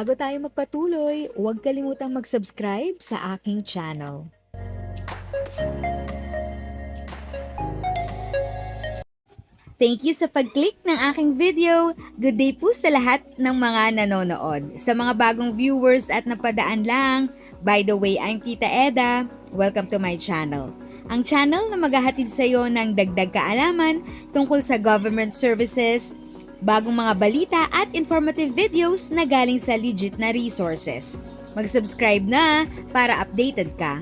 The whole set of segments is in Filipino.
Bago tayo magpatuloy, huwag kalimutang mag-subscribe sa aking channel. Thank you sa pag-click ng aking video. Good day po sa lahat ng mga nanonood. Sa mga bagong viewers at napadaan lang, by the way, I'm Tita Eda. Welcome to my channel. Ang channel na maghahatid sa iyo ng dagdag kaalaman tungkol sa government services, bagong mga balita at informative videos na galing sa legit na resources. Mag-subscribe na para updated ka.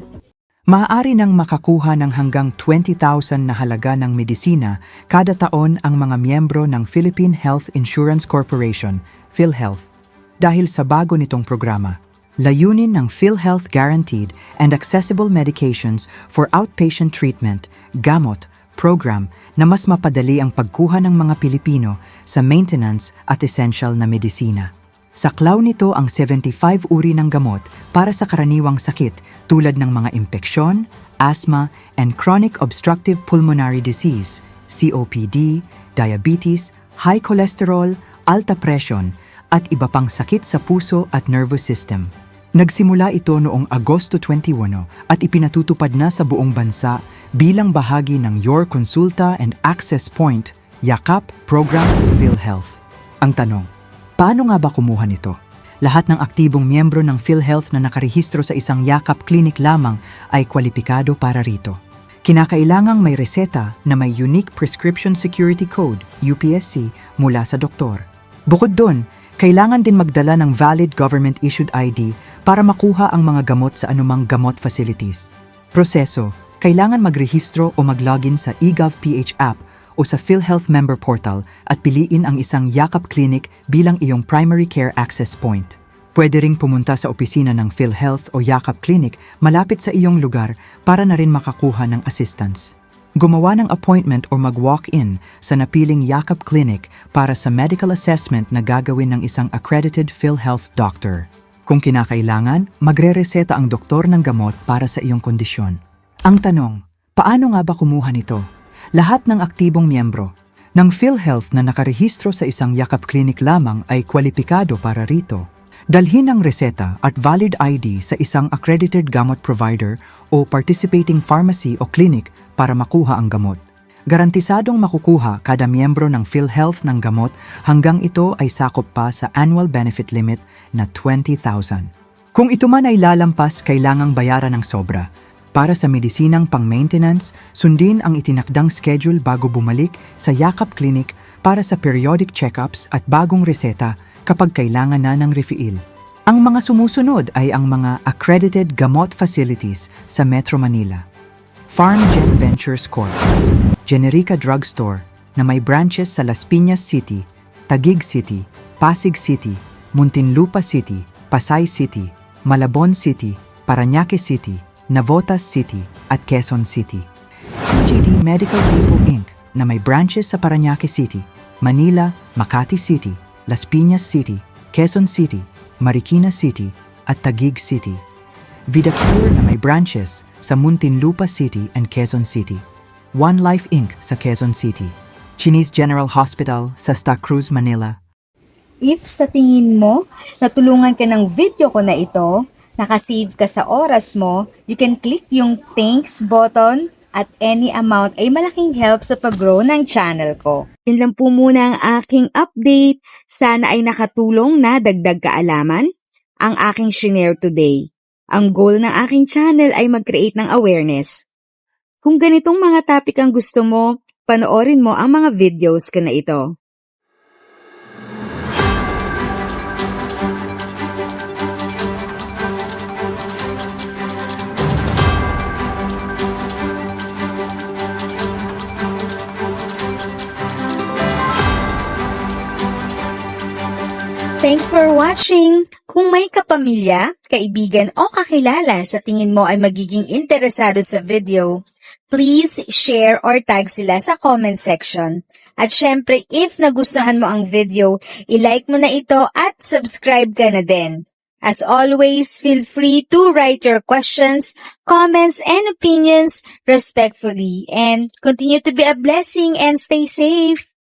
Maaari nang makakuha ng hanggang 20,000 na halaga ng medisina kada taon ang mga miyembro ng Philippine Health Insurance Corporation, PhilHealth. Dahil sa bago nitong programa, layunin ng PhilHealth Guaranteed and Accessible Medications for Outpatient Treatment, GAMOT, program na mas mapadali ang pagkuha ng mga Pilipino sa maintenance at essential na medisina. Saklaw nito ang 75 uri ng gamot para sa karaniwang sakit tulad ng mga impeksyon, asthma, and chronic obstructive pulmonary disease, COPD, diabetes, high cholesterol, alta presyon, at iba pang sakit sa puso at nervous system. Nagsimula ito noong Agosto 21 at ipinatutupad na sa buong bansa bilang bahagi ng Your Consulta and Access Point, YAKAP program ng PhilHealth. Ang tanong, paano nga ba kumuha nito? Lahat ng aktibong miyembro ng PhilHealth na nakarehistro sa isang YAKAP clinic lamang ay kwalipikado para rito. Kinakailangang may reseta na may Unique Prescription Security Code, UPSC, mula sa doktor. Bukod doon, kailangan din magdala ng valid government-issued ID para makuha ang mga gamot sa anumang gamot facilities. Proseso, kailangan magrehistro o maglogin sa eGovPH app o sa PhilHealth member portal at piliin ang isang YAKAP clinic bilang iyong primary care access point. Pwede ring pumunta sa opisina ng PhilHealth o YAKAP clinic malapit sa iyong lugar para na rin makakuha ng assistance. Gumawa ng appointment o mag-walk-in sa napiling YAKAP clinic para sa medical assessment na gagawin ng isang accredited PhilHealth doctor. Kung kinakailangan, magre-reseta ang doktor ng gamot para sa iyong kondisyon. Ang tanong, paano nga ba kumuha nito? Lahat ng aktibong miyembro ng PhilHealth na nakarehistro sa isang YAKAP clinic lamang ay kwalipikado para rito. Dalhin ang reseta at valid ID sa isang accredited gamot provider o participating pharmacy o clinic para makuha ang gamot. Garantisadong makukuha kada miyembro ng PhilHealth ng gamot hanggang ito ay sakop pa sa annual benefit limit na 20,000. Kung ito man ay lalampas, kailangang bayaran ng sobra. Para sa medisinang pang-maintenance, sundin ang itinakdang schedule bago bumalik sa YAKAP Clinic para sa periodic checkups at bagong reseta kapag kailangan na ng refill. Ang mga sumusunod ay ang mga accredited gamot facilities sa Metro Manila. PharmGen Ventures Corp. Generica Drugstore na may branches sa Las Piñas City, Taguig City, Pasig City, Muntinlupa City, Pasay City, Malabon City, Parañaque City, Navotas City at Quezon City. CJD Medical Depot Inc. na may branches sa Parañaque City, Manila, Makati City, Las Piñas City, Quezon City, Marikina City at Taguig City. VidaCure na may branches sa Muntinlupa City and Quezon City. One Life Inc. sa Quezon City. Chinese General Hospital sa Santa Cruz, Manila. If sa tingin mo, natulungan ka ng video ko na ito, nakasave ka sa oras mo, you can click yung thanks button at any amount ay malaking help sa pag-grow ng channel ko. Yun lang po muna ang aking update. Sana ay nakatulong na dagdag kaalaman ang aking shinare today. Ang goal ng aking channel ay mag-create ng awareness. Kung ganitong mga topic ang gusto mo, panoorin mo ang mga videos ko na ito. Thanks for watching! Kung may kapamilya, kaibigan o kakilala sa tingin mo ay magiging interesado sa video, please share or tag sila sa comment section. At syempre, if nagustuhan mo ang video, i-like mo na ito at subscribe ka na din. As always, feel free to write your questions, comments, and opinions respectfully. And continue to be a blessing and stay safe!